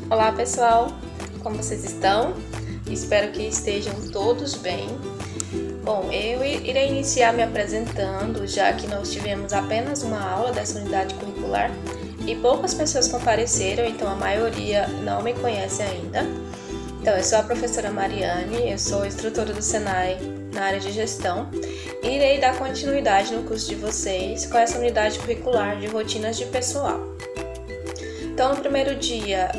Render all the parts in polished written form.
Olá pessoal, como vocês estão? Espero que estejam todos bem. Bom, eu irei iniciar me apresentando, já que nós tivemos apenas uma aula dessa unidade curricular e poucas pessoas compareceram, então a maioria não me conhece ainda. Então, eu sou a professora Mariane, eu sou instrutora do Senai na área de gestão e irei dar continuidade no curso de vocês com essa unidade curricular de rotinas de pessoal. Então, no primeiro dia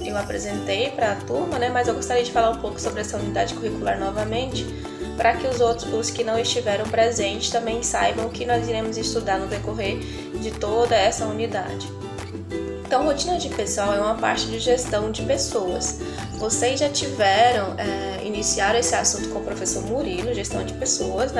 eu apresentei para a turma, mas eu gostaria de falar um pouco sobre essa unidade curricular novamente, para que os que não estiveram presentes também saibam o que nós iremos estudar no decorrer de toda essa unidade. Então, rotina de pessoal é uma parte de gestão de pessoas. Vocês já iniciaram esse assunto com o professor Murilo, gestão de pessoas,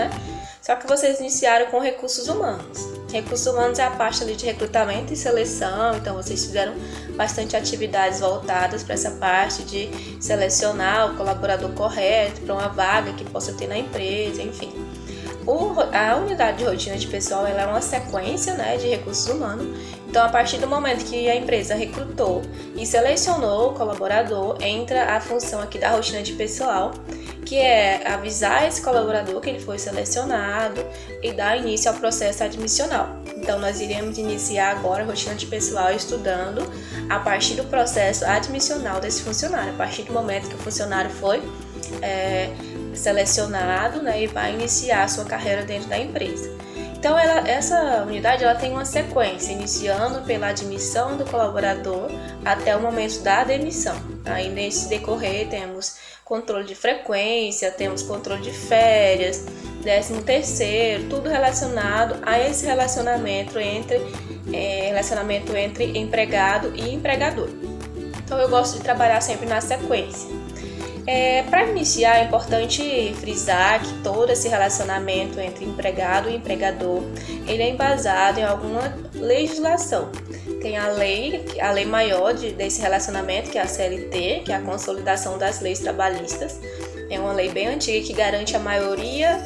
Só que vocês iniciaram com recursos humanos. Recursos humanos é a parte ali de recrutamento e seleção, então vocês fizeram bastante atividades voltadas para essa parte de selecionar o colaborador correto para uma vaga que possa ter na empresa, enfim. A unidade de rotina de pessoal ela é uma sequência de recursos humanos. Então, a partir do momento que a empresa recrutou e selecionou o colaborador, entra a função aqui da rotina de pessoal, que é avisar esse colaborador que ele foi selecionado e dar início ao processo admissional. Então, nós iremos iniciar agora a rotina de pessoal estudando a partir do processo admissional desse funcionário, a partir do momento que o funcionário foi selecionado e vai iniciar a sua carreira dentro da empresa. Então, essa unidade tem uma sequência, iniciando pela admissão do colaborador até o momento da demissão. Aí, nesse decorrer, temos controle de frequência, temos controle de férias, 13º, tudo relacionado a esse relacionamento entre empregado e empregador. Então, eu gosto de trabalhar sempre na sequência. Para iniciar, é importante frisar que todo esse relacionamento entre empregado e empregador ele é embasado em alguma legislação. Tem a lei maior desse relacionamento, que é a CLT, que é a Consolidação das Leis Trabalhistas. É uma lei bem antiga que garante a maioria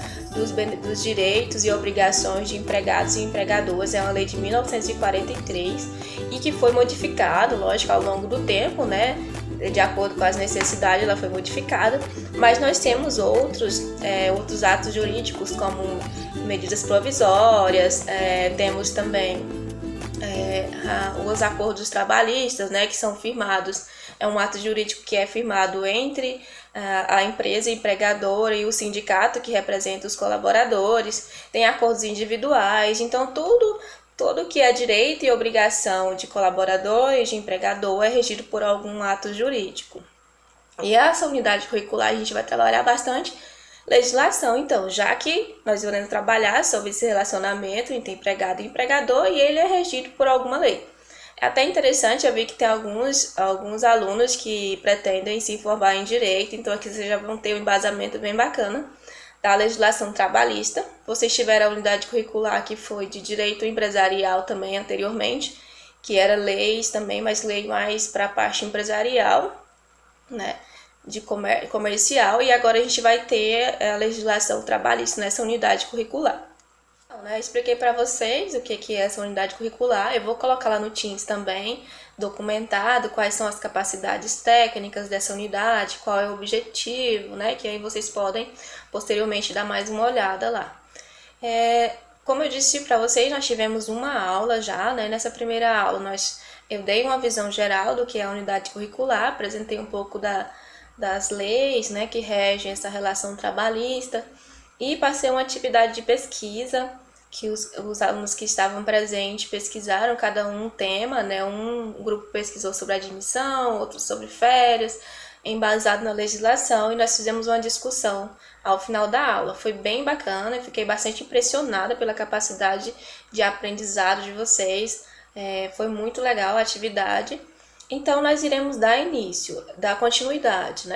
dos direitos e obrigações de empregados e empregadoras. É uma lei de 1943 e que foi modificada, lógico, ao longo do tempo, de acordo com as necessidades, ela foi modificada, mas nós temos outros atos jurídicos, como medidas provisórias, temos também os acordos trabalhistas, que são firmados, é um ato jurídico que é firmado entre a empresa empregadora e o sindicato que representa os colaboradores, tem acordos individuais, então tudo que é direito e obrigação de colaborador e de empregador é regido por algum ato jurídico. E essa unidade curricular a gente vai trabalhar bastante legislação, então, já que nós iremos trabalhar sobre esse relacionamento entre empregado e empregador e ele é regido por alguma lei. É até interessante, eu vi que tem alguns alunos que pretendem se formar em direito, então aqui vocês já vão ter um embasamento bem bacana da legislação trabalhista. Vocês tiveram a unidade curricular que foi de direito empresarial também anteriormente, que era leis também, mas lei mais para a parte empresarial, de comercial, e agora a gente vai ter a legislação trabalhista nessa unidade curricular. Então, expliquei para vocês o que é essa unidade curricular, eu vou colocar lá no Teams também, documentado quais são as capacidades técnicas dessa unidade, qual é o objetivo, que aí vocês podem posteriormente dar mais uma olhada lá. Como eu disse para vocês, nós tivemos uma aula já, nessa primeira aula eu dei uma visão geral do que é a unidade curricular, apresentei um pouco das leis que regem essa relação trabalhista e passei uma atividade de pesquisa que os alunos que estavam presentes pesquisaram cada um tema, um grupo pesquisou sobre admissão, outro sobre férias, embasado na legislação, e nós fizemos uma discussão ao final da aula. Foi bem bacana, eu fiquei bastante impressionada pela capacidade de aprendizado de vocês, foi muito legal a atividade. Então, nós iremos dar continuidade,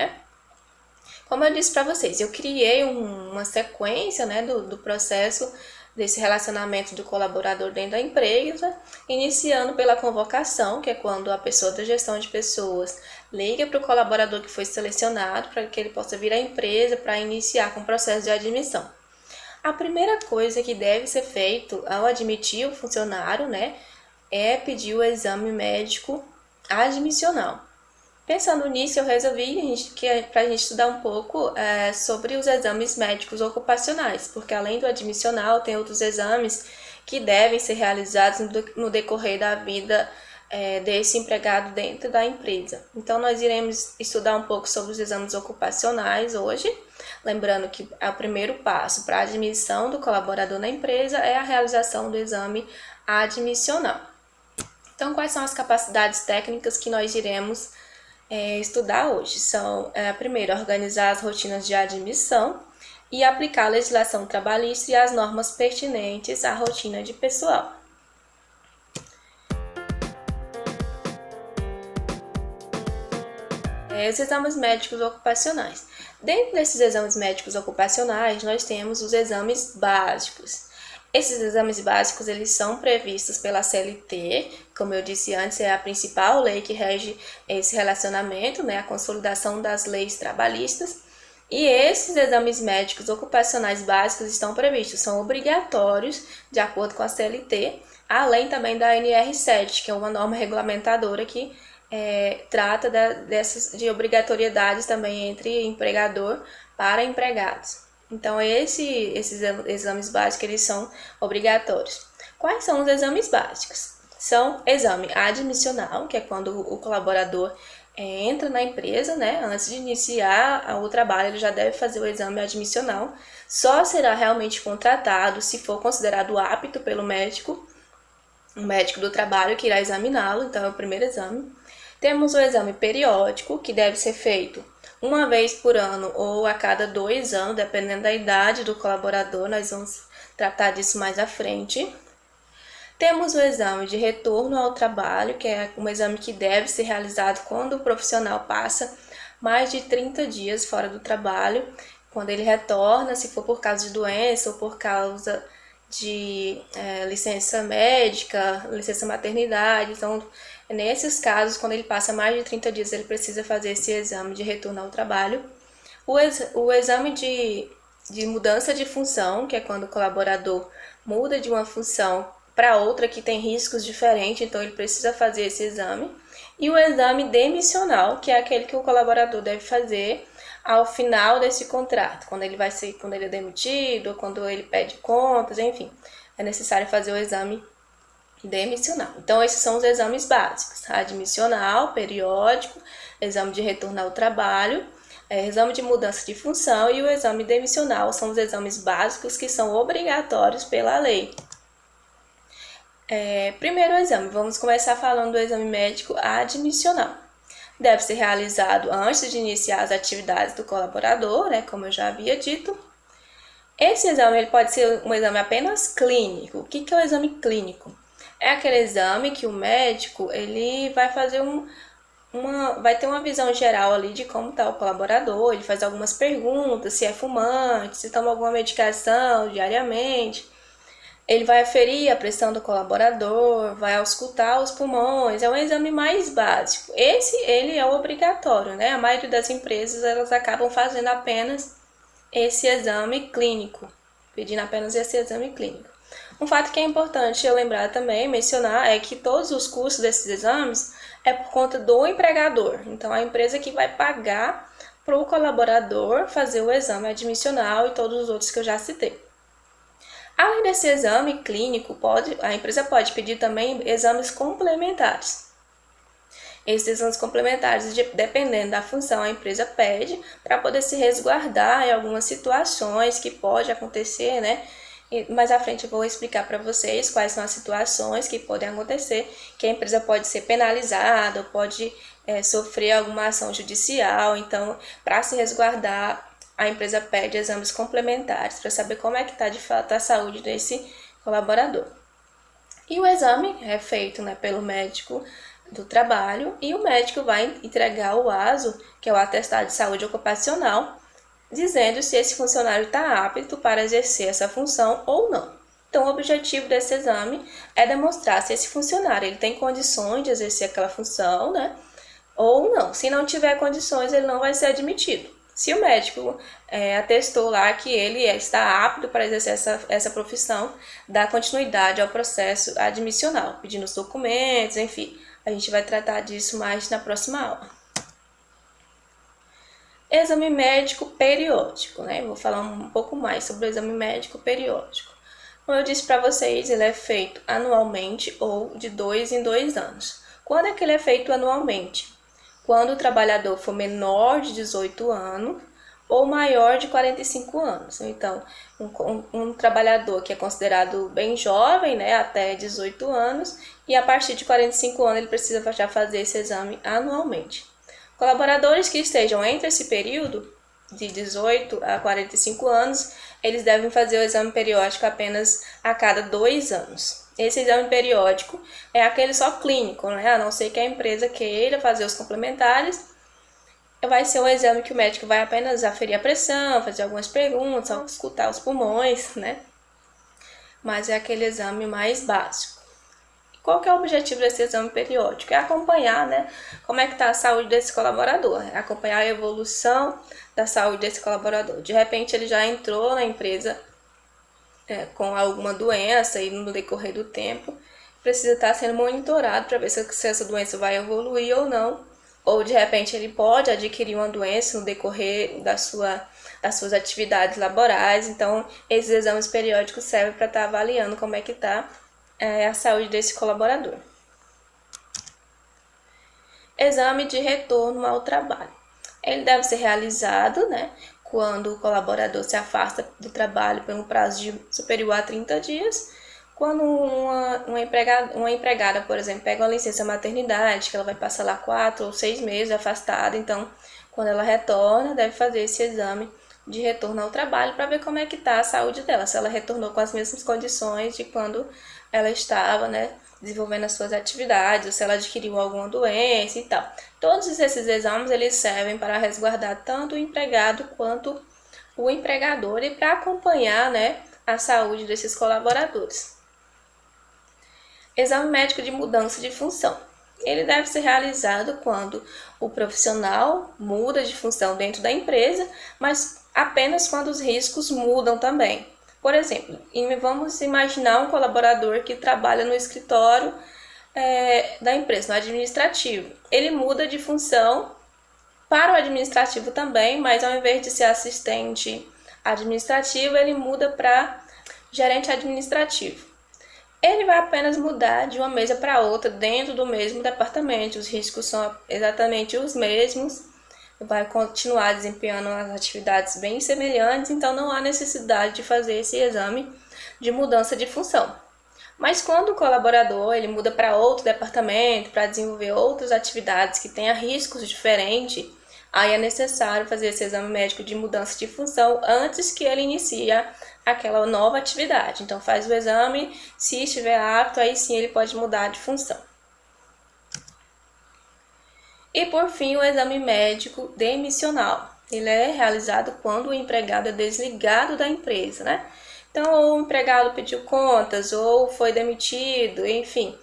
Como eu disse para vocês, eu criei uma sequência, do processo desse relacionamento do colaborador dentro da empresa, iniciando pela convocação, que é quando a pessoa da gestão de pessoas liga para o colaborador que foi selecionado, para que ele possa vir à empresa para iniciar com o processo de admissão. A primeira coisa que deve ser feito ao admitir o funcionário, é pedir o exame médico admissional. Pensando nisso, eu resolvi para a gente estudar um pouco sobre os exames médicos ocupacionais, porque além do admissional, tem outros exames que devem ser realizados no decorrer da vida desse empregado dentro da empresa. Então, nós iremos estudar um pouco sobre os exames ocupacionais hoje, lembrando que o primeiro passo para a admissão do colaborador na empresa é a realização do exame admissional. Então, quais são as capacidades técnicas que nós iremos estudar hoje? São, primeiro, organizar as rotinas de admissão e aplicar a legislação trabalhista e as normas pertinentes à rotina de pessoal. Os exames médicos ocupacionais. Dentro desses exames médicos ocupacionais, nós temos os exames básicos. Esses exames básicos, eles são previstos pela CLT, como eu disse antes, é a principal lei que rege esse relacionamento, né, a consolidação das leis trabalhistas. E esses exames médicos ocupacionais básicos estão previstos, são obrigatórios, de acordo com a CLT, além também da NR7, que é uma norma regulamentadora que trata de obrigatoriedades também entre empregador para empregados. Então, esses exames básicos, eles são obrigatórios. Quais são os exames básicos? São exame admissional, que é quando o colaborador entra na empresa, né? Antes de iniciar o trabalho, ele já deve fazer o exame admissional. Só será realmente contratado se for considerado apto pelo médico, o médico do trabalho que irá examiná-lo, então é o primeiro exame. Temos o exame periódico, que deve ser feito uma vez por ano ou a cada 2 anos, dependendo da idade do colaborador, nós vamos tratar disso mais à frente. Temos o exame de retorno ao trabalho, que é um exame que deve ser realizado quando o profissional passa mais de 30 dias fora do trabalho, quando ele retorna, se for por causa de doença ou por causa de licença médica, licença maternidade. Então, nesses casos, quando ele passa mais de 30 dias, ele precisa fazer esse exame de retorno ao trabalho. O exame de mudança de função, que é quando o colaborador muda de uma função para outra que tem riscos diferentes, então ele precisa fazer esse exame. E o exame demissional, que é aquele que o colaborador deve fazer ao final desse contrato, quando ele é demitido, ou quando ele pede contas, enfim, é necessário fazer o exame demissional. Então, esses são os exames básicos: admissional, periódico, exame de retorno ao trabalho, exame de mudança de função e o exame demissional. São os exames básicos que são obrigatórios pela lei. Primeiro exame, vamos começar falando do exame médico admissional. Deve ser realizado antes de iniciar as atividades do colaborador, né, como eu já havia dito. Esse exame ele pode ser um exame apenas clínico. O que é o exame clínico? É aquele exame que o médico ele vai fazer vai ter uma visão geral ali de como está o colaborador, ele faz algumas perguntas, se é fumante, se toma alguma medicação diariamente. Ele vai aferir a pressão do colaborador, vai auscultar os pulmões, é um exame mais básico. Ele é obrigatório, né? A maioria das empresas, elas acabam fazendo apenas esse exame clínico, pedindo apenas esse exame clínico. Um fato que é importante eu lembrar também, mencionar, é que todos os custos desses exames é por conta do empregador. Então, a empresa que vai pagar para o colaborador fazer o exame admissional e todos os outros que eu já citei. Além desse exame clínico, a empresa pode pedir também exames complementares. Esses exames complementares, dependendo da função, a empresa pede para poder se resguardar em algumas situações que pode acontecer, né? E mais à frente eu vou explicar para vocês quais são as situações que podem acontecer, que a empresa pode ser penalizada, ou pode sofrer alguma ação judicial. Então, para se resguardar, a empresa pede exames complementares para saber como é que está de fato a saúde desse colaborador. E o exame é feito, né, pelo médico do trabalho, e o médico vai entregar o ASO, que é o atestado de saúde ocupacional, dizendo se esse funcionário está apto para exercer essa função ou não. Então, o objetivo desse exame é demonstrar se esse funcionário ele tem condições de exercer aquela função, né, ou não. Se não tiver condições, ele não vai ser admitido. Se o médico atestou lá que ele está apto para exercer essa profissão, dá continuidade ao processo admissional, pedindo os documentos, enfim. A gente vai tratar disso mais na próxima aula. Exame médico periódico, né? Vou falar um pouco mais sobre o exame médico periódico. Como eu disse para vocês, ele é feito anualmente ou de 2 em 2 anos. Quando é que ele é feito anualmente? Quando o trabalhador for menor de 18 anos ou maior de 45 anos. Então, um trabalhador que é considerado bem jovem, né, até 18 anos, e a partir de 45 anos ele precisa já fazer esse exame anualmente. Colaboradores que estejam entre esse período, de 18 a 45 anos, eles devem fazer o exame periódico apenas a cada 2 anos. Esse exame periódico é aquele só clínico, né? A não ser que a empresa queira fazer os complementares, vai ser um exame que o médico vai apenas aferir a pressão, fazer algumas perguntas, escutar os pulmões, né? Mas é aquele exame mais básico. Qual que é o objetivo desse exame periódico? É acompanhar, né, como é que está a saúde desse colaborador, acompanhar a evolução da saúde desse colaborador. De repente ele já entrou na empresa com alguma doença e no decorrer do tempo precisa estar sendo monitorado para ver se essa doença vai evoluir ou não. Ou de repente ele pode adquirir uma doença no decorrer das suas atividades laborais. Então esses exames periódicos servem para estar avaliando como é que está a saúde desse colaborador. Exame de retorno ao trabalho. Ele deve ser realizado, né, quando o colaborador se afasta do trabalho pelo prazo superior a 30 dias, quando uma empregada, por exemplo, pega uma licença maternidade, que ela vai passar lá 4 ou 6 meses afastada, então, quando ela retorna, deve fazer esse exame de retorno ao trabalho para ver como é que está a saúde dela, se ela retornou com as mesmas condições de quando ela estava, né, desenvolvendo as suas atividades, ou se ela adquiriu alguma doença e tal. Todos esses exames, eles servem para resguardar tanto o empregado quanto o empregador e para acompanhar, né, a saúde desses colaboradores. Exame médico de mudança de função. Ele deve ser realizado quando o profissional muda de função dentro da empresa, mas apenas quando os riscos mudam também. Por exemplo, vamos imaginar um colaborador que trabalha no escritório da empresa, no administrativo. Ele muda de função para o administrativo também, mas ao invés de ser assistente administrativo, ele muda para gerente administrativo. Ele vai apenas mudar de uma mesa para outra dentro do mesmo departamento, os riscos são exatamente os mesmos, vai continuar desempenhando as atividades bem semelhantes, então não há necessidade de fazer esse exame de mudança de função. Mas quando o colaborador ele muda para outro departamento, para desenvolver outras atividades que tenham riscos diferentes, aí é necessário fazer esse exame médico de mudança de função antes que ele inicie aquela nova atividade. Então faz o exame, se estiver apto, aí sim ele pode mudar de função. E por fim, o exame médico demissional. Ele é realizado quando o empregado é desligado da empresa, né? Então, ou o empregado pediu contas, ou foi demitido, enfim.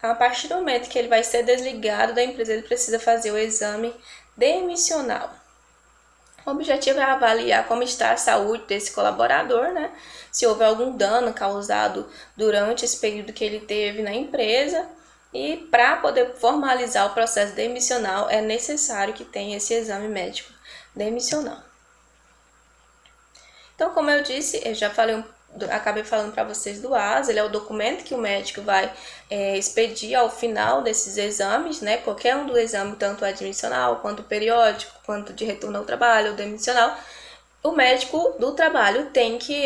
A partir do momento que ele vai ser desligado da empresa, ele precisa fazer o exame demissional. O objetivo é avaliar como está a saúde desse colaborador, né? Se houve algum dano causado durante esse período que ele teve na empresa. E para poder formalizar o processo demissional, é necessário que tenha esse exame médico demissional. Então, como eu disse, eu já acabei falando para vocês do ASA, ele é o documento que o médico vai expedir ao final desses exames, né? Qualquer um do exame, tanto admissional, quanto periódico, quanto de retorno ao trabalho, ou demissional, o médico do trabalho tem que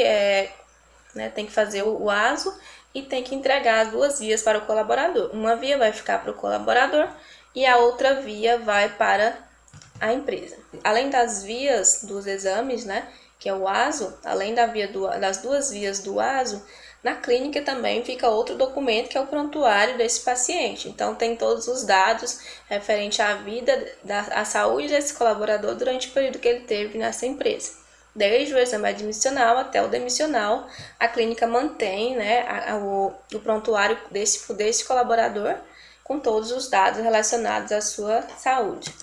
fazer o ASO e tem que entregar as 2 vias para o colaborador. Uma via vai ficar para o colaborador e a outra via vai para a empresa. Além das vias dos exames, né, que é o ASO, além das 2 vias do ASO, na clínica também fica outro documento que é o prontuário desse paciente. Então tem todos os dados referente à vida, à saúde desse colaborador durante o período que ele teve nessa empresa. Desde o exame admissional até o demissional, a clínica mantém, né, o prontuário desse colaborador com todos os dados relacionados à sua saúde.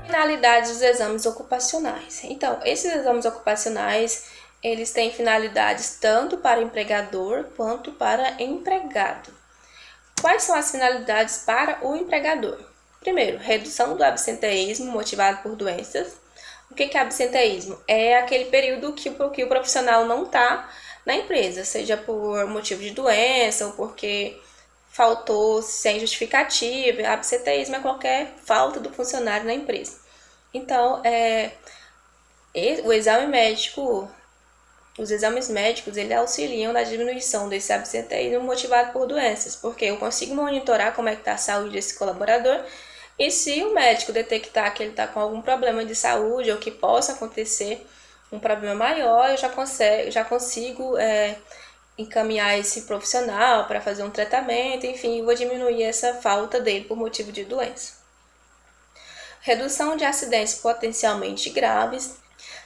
Finalidades dos exames ocupacionais. Então, esses exames ocupacionais, eles têm finalidades tanto para o empregador quanto para o empregado. Quais são as finalidades para o empregador? Primeiro, redução do absenteísmo motivado por doenças. O que é absenteísmo? É aquele período que o profissional não está na empresa, seja por motivo de doença ou porque faltou sem justificativa. Absenteísmo é qualquer falta do funcionário na empresa. Então, o exame médico, os exames médicos, eles auxiliam na diminuição desse absenteísmo motivado por doenças, porque eu consigo monitorar como é que está a saúde desse colaborador, e se o médico detectar que ele está com algum problema de saúde ou que possa acontecer um problema maior, eu já consigo encaminhar esse profissional para fazer um tratamento, enfim, vou diminuir essa falta dele por motivo de doença. Redução de acidentes potencialmente graves,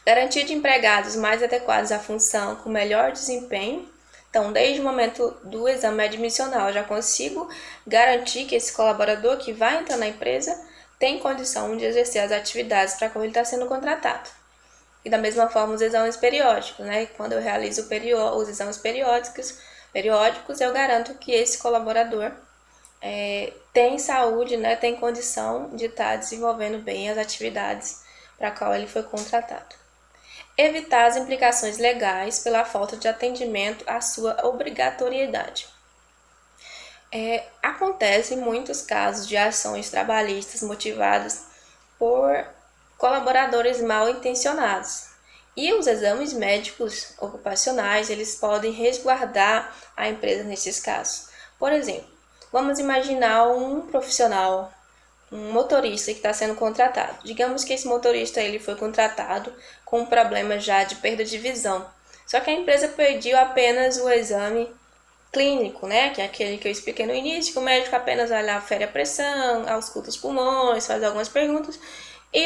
garantia de empregados mais adequados à função com melhor desempenho. Então, desde o momento do exame admissional, eu já consigo garantir que esse colaborador que vai entrar na empresa tem condição de exercer as atividades para qual ele está sendo contratado. E da mesma forma, os exames periódicos, né? Quando eu realizo os exames periódicos, eu garanto que esse colaborador tem saúde, né? Tem condição de estar desenvolvendo bem as atividades para a qual ele foi contratado. Evitar as implicações legais pela falta de atendimento à sua obrigatoriedade. Acontecem muitos casos de ações trabalhistas motivadas por colaboradores mal intencionados. E os exames médicos ocupacionais, eles podem resguardar a empresa nesses casos. Por exemplo, vamos imaginar um profissional, um motorista que está sendo contratado. Digamos que esse motorista ele foi contratado com um problema já de perda de visão. Só que a empresa pediu apenas o exame clínico, né? Que é aquele que eu expliquei no início, que o médico apenas vai lá, afere a pressão, ausculta os pulmões, faz algumas perguntas. E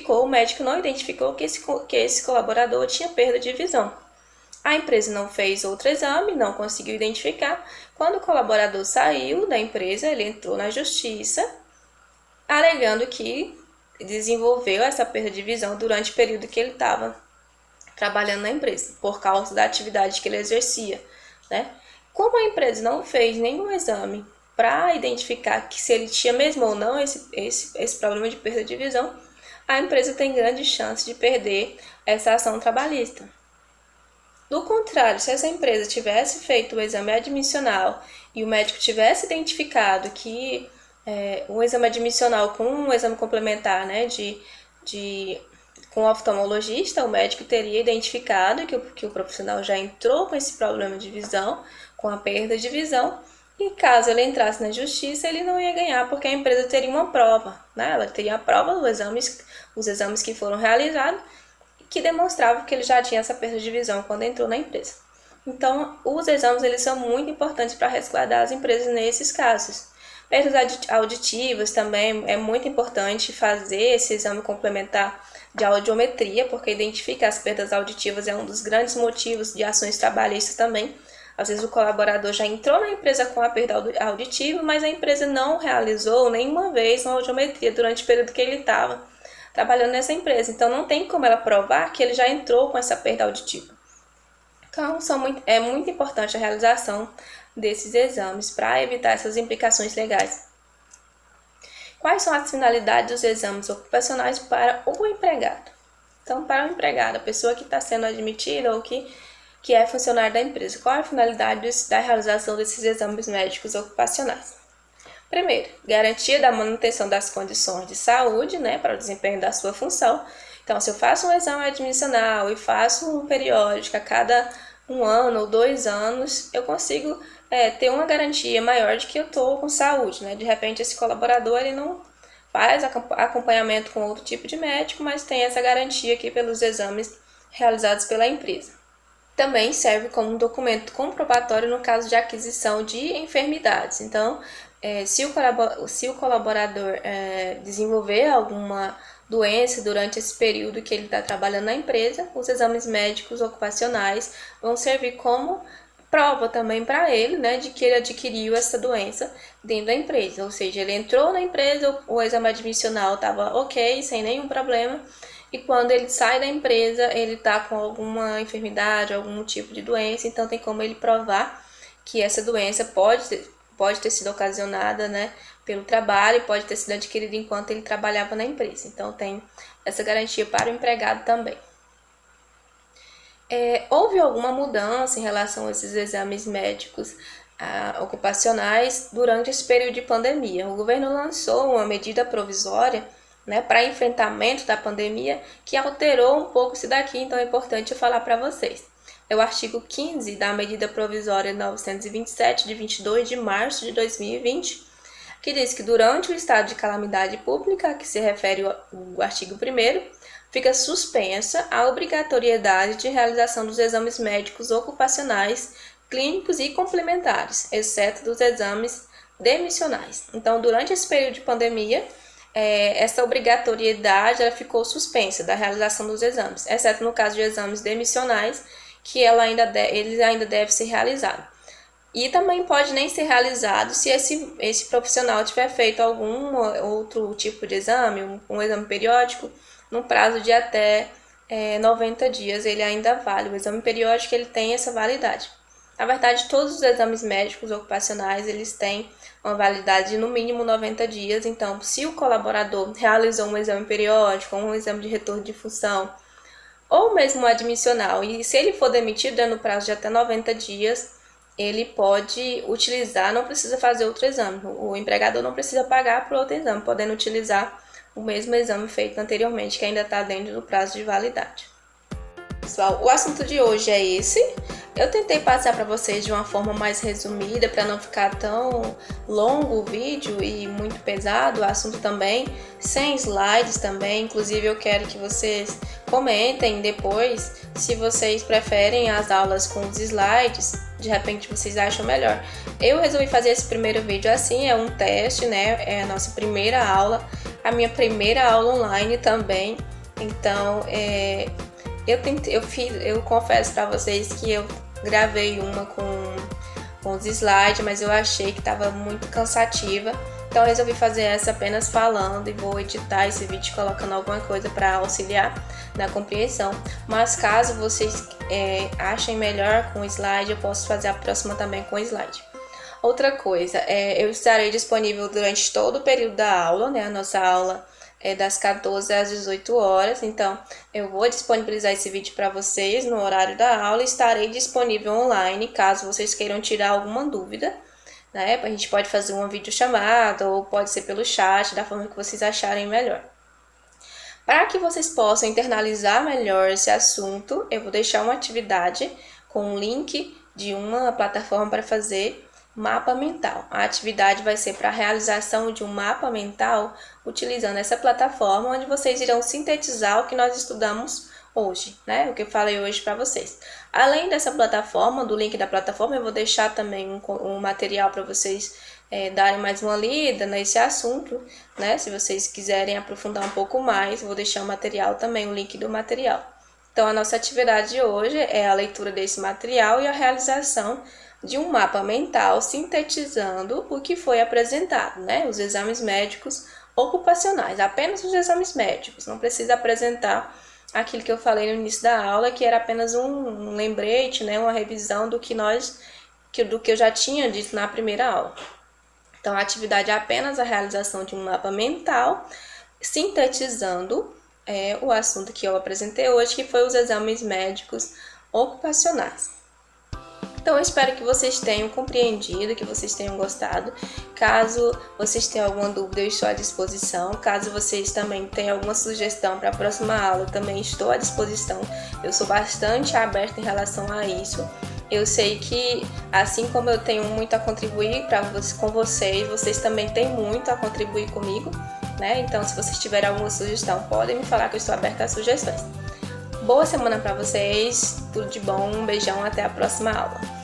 o médico não identificou que esse colaborador tinha perda de visão. A empresa não fez outro exame, não conseguiu identificar. Quando o colaborador saiu da empresa, ele entrou na justiça, alegando que desenvolveu essa perda de visão durante o período que ele estava trabalhando na empresa, por causa da atividade que ele exercia, né? Como a empresa não fez nenhum exame para identificar que se ele tinha mesmo ou não esse problema de perda de visão, a empresa tem grande chance de perder essa ação trabalhista. Do contrário, se essa empresa tivesse feito o exame admissional e o médico tivesse identificado que um exame admissional com um exame complementar, né, com o oftalmologista, o médico teria identificado que o profissional já entrou com esse problema de visão, com a perda de visão, e caso ele entrasse na justiça, ele não ia ganhar, porque a empresa teria uma prova, né? Ela teria a prova os exames que foram realizados, que demonstravam que ele já tinha essa perda de visão quando entrou na empresa. Então, os exames eles são muito importantes para resguardar as empresas nesses casos. Perdas auditivas também é muito importante fazer esse exame complementar de audiometria, porque identificar as perdas auditivas é um dos grandes motivos de ações trabalhistas também. Às vezes o colaborador já entrou na empresa com a perda auditiva, mas a empresa não realizou nenhuma vez uma audiometria durante o período que ele estava trabalhando nessa empresa. Então não tem como ela provar que ele já entrou com essa perda auditiva. Então é muito importante a realização desses exames para evitar essas implicações legais. Quais são as finalidades dos exames ocupacionais para o empregado? Então, para o empregado, a pessoa que está sendo admitida ou que é funcionário da empresa, qual é a finalidade da realização desses exames médicos ocupacionais? Primeiro, garantia da manutenção das condições de saúde, né, para o desempenho da sua função. Então, se eu faço um exame admissional e faço um periódico a cada 1 ano ou 2 anos, eu consigo ter uma garantia maior de que eu estou com saúde, né? De repente, esse colaborador ele não faz acompanhamento com outro tipo de médico, mas tem essa garantia aqui pelos exames realizados pela empresa. Também serve como um documento comprobatório no caso de aquisição de enfermidades. Então, se o colaborador desenvolver alguma doença durante esse período que ele está trabalhando na empresa, os exames médicos ocupacionais vão servir como prova também para ele, né, de que ele adquiriu essa doença dentro da empresa. Ou seja, ele entrou na empresa, o exame admissional estava ok, sem nenhum problema, e quando ele sai da empresa, ele está com alguma enfermidade, algum tipo de doença, então tem como ele provar que essa doença pode ter sido ocasionada, né, pelo trabalho e pode ter sido adquirido enquanto ele trabalhava na empresa. Então, tem essa garantia para o empregado também. Houve alguma mudança em relação a esses exames médicos ocupacionais durante esse período de pandemia? O governo lançou uma medida provisória, né, para enfrentamento da pandemia que alterou um pouco isso daqui, então é importante eu falar para vocês. É o artigo 15 da medida provisória 927, de 22 de março de 2020, que diz que durante o estado de calamidade pública, a que se refere o artigo 1º, fica suspensa a obrigatoriedade de realização dos exames médicos ocupacionais, clínicos e complementares, exceto dos exames demissionais. Então, durante esse período de pandemia, essa obrigatoriedade ela ficou suspensa da realização dos exames, exceto no caso de exames demissionais, que eles ainda devem ser realizados. E também pode nem ser realizado se esse profissional tiver feito algum outro tipo de exame, um exame periódico, no prazo de até 90 dias, ele ainda vale. O exame periódico ele tem essa validade. Na verdade, todos os exames médicos ocupacionais, eles têm uma validade de no mínimo 90 dias. Então, se o colaborador realizou um exame periódico, um exame de retorno de função, ou mesmo um admissional, e se ele for demitido no prazo de até 90 dias, ele pode utilizar, não precisa fazer outro exame. O empregador não precisa pagar por outro exame, podendo utilizar o mesmo exame feito anteriormente, que ainda está dentro do prazo de validade. Pessoal, o assunto de hoje é esse. Eu tentei passar para vocês de uma forma mais resumida, para não ficar tão longo o vídeo e muito pesado o assunto também, sem slides também. Inclusive, eu quero que vocês comentem depois se vocês preferem as aulas com os slides, de repente vocês acham melhor. Eu resolvi fazer esse primeiro vídeo assim, é um teste, né? É a nossa primeira aula, a minha primeira aula online também. Então, eu confesso para vocês que eu gravei uma com os slides, mas eu achei que estava muito cansativa. Então eu resolvi fazer essa apenas falando e vou editar esse vídeo colocando alguma coisa para auxiliar na compreensão. Mas caso vocês achem melhor com slide, eu posso fazer a próxima também com slide. Outra coisa, eu estarei disponível durante todo o período da aula, né? A nossa aula é das 14 às 18 horas, então eu vou disponibilizar esse vídeo para vocês no horário da aula e estarei disponível online caso vocês queiram tirar alguma dúvida, né? A gente pode fazer uma videochamada ou pode ser pelo chat, da forma que vocês acharem melhor. Para que vocês possam internalizar melhor esse assunto, eu vou deixar uma atividade com um link de uma plataforma para fazer mapa mental. A atividade vai ser para a realização de um mapa mental utilizando essa plataforma, onde vocês irão sintetizar o que nós estudamos hoje, né? O que eu falei hoje para vocês. Além dessa plataforma, do link da plataforma, eu vou deixar também um material para vocês darem mais uma lida nesse assunto, né? Se vocês quiserem aprofundar um pouco mais, eu vou deixar o material também, o link do material. Então, a nossa atividade de hoje é a leitura desse material e a realização de um mapa mental sintetizando o que foi apresentado, né? Os exames médicos ocupacionais, apenas os exames médicos, não precisa apresentar aquilo que eu falei no início da aula, que era apenas um lembrete, né? Uma revisão do que eu já tinha dito na primeira aula. Então, a atividade é apenas a realização de um mapa mental, sintetizando o assunto que eu apresentei hoje, que foi os exames médicos ocupacionais. Então, eu espero que vocês tenham compreendido, que vocês tenham gostado. Caso vocês tenham alguma dúvida, eu estou à disposição. Caso vocês também tenham alguma sugestão para a próxima aula, eu também estou à disposição. Eu sou bastante aberta em relação a isso. Eu sei que, assim como eu tenho muito a contribuir com vocês, vocês também têm muito a contribuir comigo, né? Então, se vocês tiverem alguma sugestão, podem me falar que eu estou aberta a sugestões. Boa semana para vocês, tudo de bom, um beijão, até a próxima aula.